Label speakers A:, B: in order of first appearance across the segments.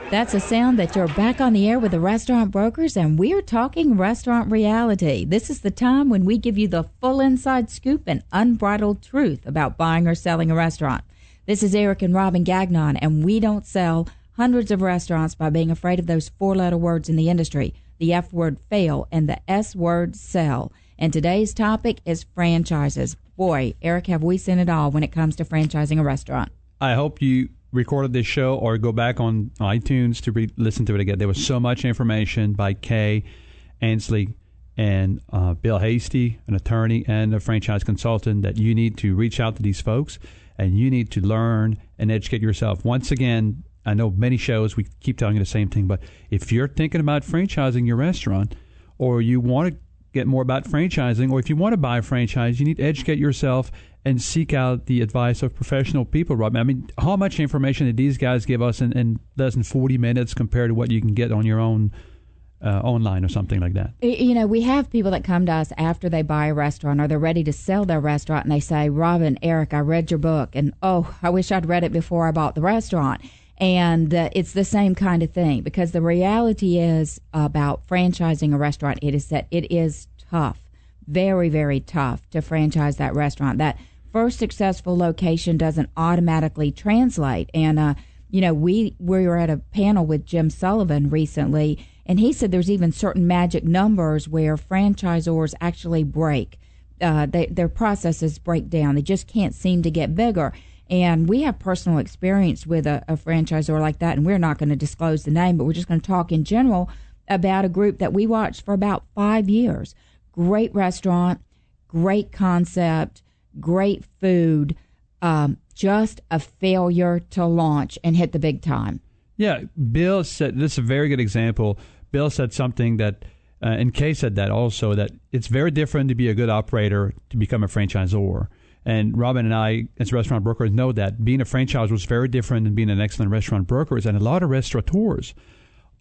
A: That's a sound that you're back on the air with the Restaurant Brokers, and we're talking restaurant reality. This is the time when we give you the full inside scoop and unbridled truth about buying or selling a restaurant. This is Eric and Robin Gagnon, and we don't sell hundreds of restaurants by being afraid of those four-letter words in the industry, the F word fail and the S word sell. And today's topic is franchises. Boy, Eric, have we seen it all when it comes to franchising a restaurant.
B: I hope you recorded this show or go back on iTunes to listen to it again. There was so much information by Kay Ansley and Bill Hasty, an attorney and a franchise consultant, that you need to reach out to these folks and you need to learn and educate yourself. Once again, I know many shows, we keep telling you the same thing, but if you're thinking about franchising your restaurant or you want to get more about franchising, or if you want to buy a franchise, you need to educate yourself and seek out the advice of professional people, Rob. I mean, how much information did these guys give us in less than 40 minutes compared to what you can get on your own online or something like that?
A: You know, we have people that come to us after they buy a restaurant or they're ready to sell their restaurant, and they say, Robin, Eric, I read your book, and oh, I wish I'd read it before I bought the restaurant. And it's the same kind of thing, because the reality is about franchising a restaurant, it is that it is tough, very, very tough to franchise that restaurant. That first successful location doesn't automatically translate. And, you know, we were at a panel with Jim Sullivan recently, and he said there's even certain magic numbers where franchisors actually break. Their processes break down. They just can't seem to get bigger. And we have personal experience with a franchisor like that, and we're not going to disclose the name, but we're just going to talk in general about a group that we watched for about 5 years. Great restaurant, great concept, great food, just a failure to launch and hit the big time. Yeah,
B: Bill said, this is a very good example. Bill said something that, and Kay said that also, that it's very different to be a good operator to become a franchisor. And Robin and I, as restaurant brokers, know that being a franchisor was very different than being an excellent restaurant broker. And a lot of restaurateurs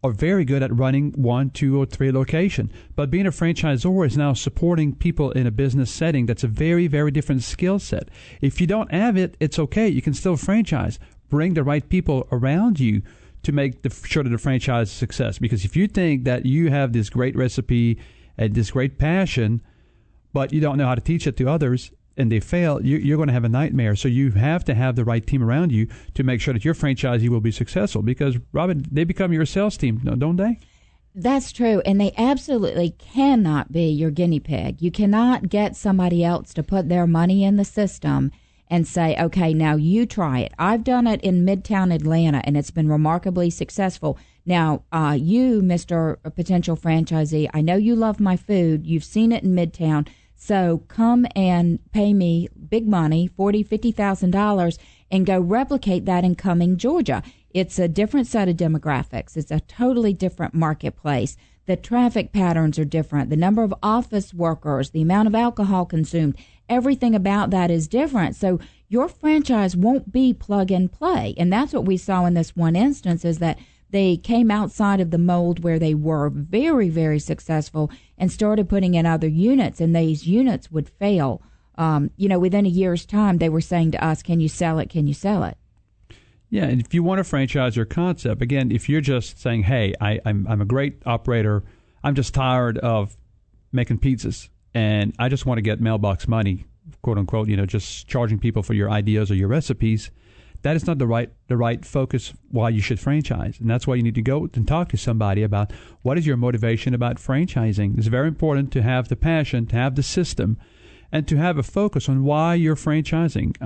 B: are very good at running 1, 2, or 3 locations. But being a franchisor is now supporting people in a business setting. That's a very, very different skill set. If you don't have it, it's okay. You can still franchise. Bring the right people around you to make sure that the franchise is a success. Because if you think that you have this great recipe and this great passion, but you don't know how to teach it to others, and they fail, you're going to have a nightmare. So you have to have the right team around you to make sure that your franchisee will be successful. Because, Robin, they become your sales team, don't they?
A: That's true. And they absolutely cannot be your guinea pig. You cannot get somebody else to put their money in the system and say, okay, now you try it. I've done it in Midtown Atlanta, and it's been remarkably successful. Now, you, Mr. Potential Franchisee, I know you love my food. You've seen it in Midtown. So come and pay me big money, $40,000, $50,000, and go replicate that in Cumming, Georgia. It's a different set of demographics. It's a totally different marketplace. The traffic patterns are different. The number of office workers, the amount of alcohol consumed, everything about that is different. So your franchise won't be plug and play. And that's what we saw in this one instance, is that they came outside of the mold where they were very, very successful and started putting in other units, and these units would fail. Within a year's time, they were saying to us, can you sell it? Can you sell it?
B: Yeah, and if you want to franchise your concept, again, if you're just saying, hey, I'm a great operator, I'm just tired of making pizzas, and I just want to get mailbox money, quote unquote, just charging people for your ideas or your recipes, that is not the right focus why you should franchise. And that's why you need to go and talk to somebody about what is your motivation about franchising. It's very important to have the passion, to have the system, and to have a focus on why you're franchising.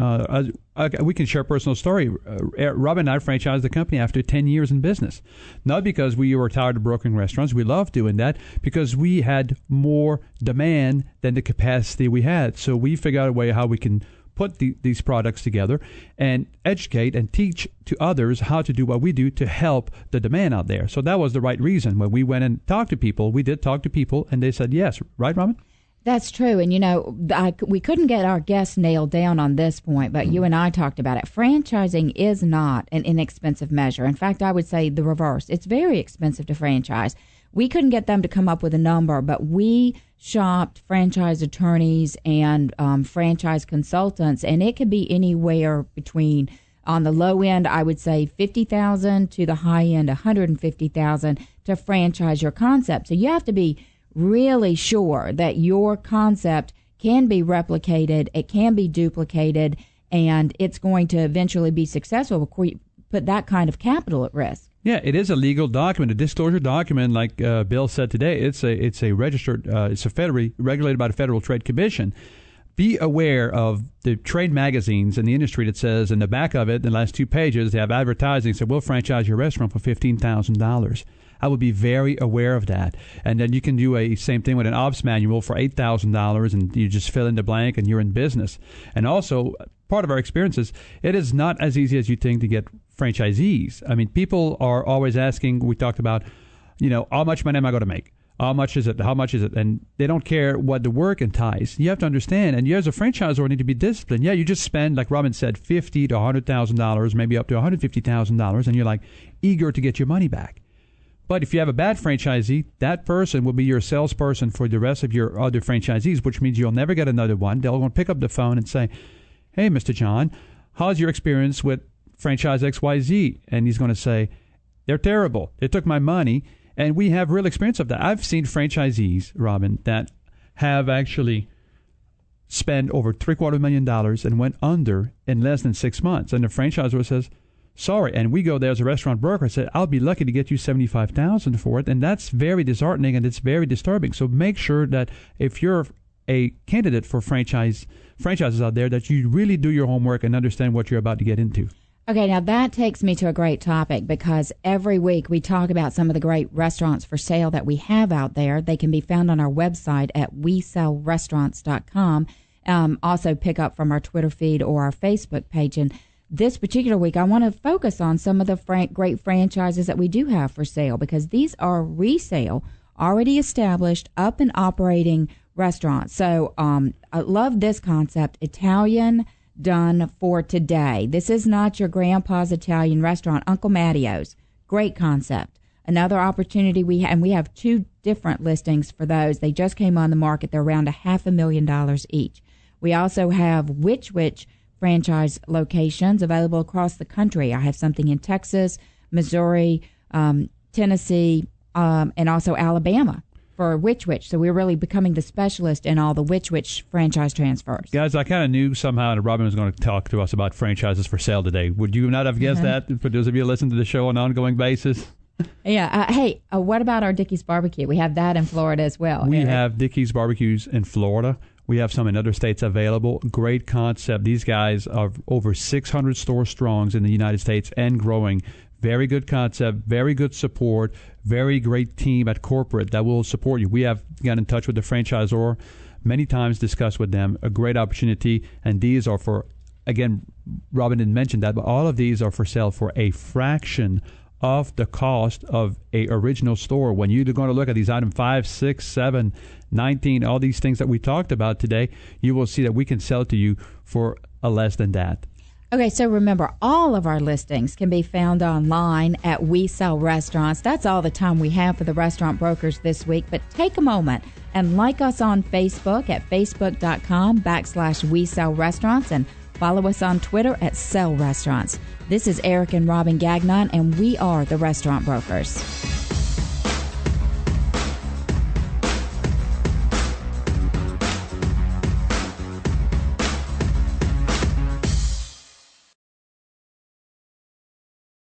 B: We can share a personal story. Robin and I franchised the company after 10 years in business. Not because we were tired of brokering restaurants. We loved doing that because we had more demand than the capacity we had. So we figured out a way how we can put these products together and educate and teach to others how to do what we do to help the demand out there. So that was the right reason. When we went and talked to people, we did talk to people, and they said yes. Right, Robin?
A: That's true. And, we couldn't get our guests nailed down on this point, but you and I talked about it. Franchising is not an inexpensive measure. In fact, I would say the reverse. It's very expensive to franchise. We couldn't get them to come up with a number, but we shopped franchise attorneys and franchise consultants, and it could be anywhere between On the low end, I would say $50,000 to the high end, $150,000 to franchise your concept. So you have to be really sure that your concept can be replicated, it can be duplicated, and it's going to eventually be successful before you put that kind of capital at risk.
B: Yeah, it is a legal document, a disclosure document. Like Bill said today, it's a registered, it's a federally regulated by the Federal Trade Commission. Be aware of the trade magazines in the industry that says in the back of it, the last 2 pages, they have advertising that say, we'll franchise your restaurant for $15,000. I would be very aware of that. And then you can do a same thing with an ops manual for $8,000, and you just fill in the blank and you're in business. And also, part of our experiences, it is not as easy as you think to get franchisees. I mean, people are always asking, we talked about, how much money am I going to make? How much is it? How much is it? And they don't care what the work entices. You have to understand, and you as a franchisor need to be disciplined. Yeah, you just spend, like Robin said, $50,000 to $100,000, maybe up to $150,000, and you're like eager to get your money back. But if you have a bad franchisee, that person will be your salesperson for the rest of your other franchisees, which means you'll never get another one. They'll want to pick up the phone and say, hey, Mr. John, how's your experience with franchise XYZ? And he's going to say, they're terrible. They took my money. And we have real experience of that. I've seen franchisees, Robin, that have actually spent over $750,000 and went under in less than 6 months. And the franchisor says, sorry. And we go there as a restaurant broker and say, I'll be lucky to get you $75,000 for it. And that's very disheartening and it's very disturbing. So make sure that if you're a candidate for franchises out there, that you really do your homework and understand what you're about to get into.
A: Okay, now that takes me to a great topic, because every week we talk about some of the great restaurants for sale that we have out there. They can be found on our website at WeSellRestaurants.com. Also pick up from our Twitter feed or our Facebook page. And this particular week, I want to focus on some of the great franchises that we do have for sale, because these are resale, already established, up and operating restaurants. So I love this concept, Italian done for today. This is not your grandpa's Italian restaurant, Uncle Mattio's. Great concept. Another opportunity we have, and we have 2 different listings for those. They just came on the market. They're around $500,000 each. We also have Which franchise locations available across the country. I have something in Texas, Missouri, Tennessee, and also Alabama for Which. So we're really becoming the specialist in all the Which franchise transfers.
B: Guys, I kind of knew somehow that Robin was going to talk to us about franchises for sale today. Would you not have guessed that, for those of you who listen to the show on an ongoing basis?
A: Yeah. Hey, what about our Dickey's Barbecue? We have that in Florida as well.
B: We have Dickey's Barbecues in Florida. We have some in other states available. Great concept. These guys are over 600 store strongs in the United States and growing. Very good concept, very good support, very great team at corporate that will support you. We have got in touch with the franchisor many times, discussed with them, a great opportunity. And these are for, again, Robin didn't mention that, but all of these are for sale for a fraction of the cost of a original store. When you're going to look at these items 5, 6, 7, 19, all these things that we talked about today, you will see that we can sell it to you for a less than that.
A: Okay, so remember, all of our listings can be found online at We Sell Restaurants. That's all the time we have for the Restaurant Brokers this week. But take a moment and like us on Facebook at facebook.com/We Sell Restaurants, and follow us on Twitter at Sell Restaurants. This is Eric and Robin Gagnon, and we are the Restaurant Brokers.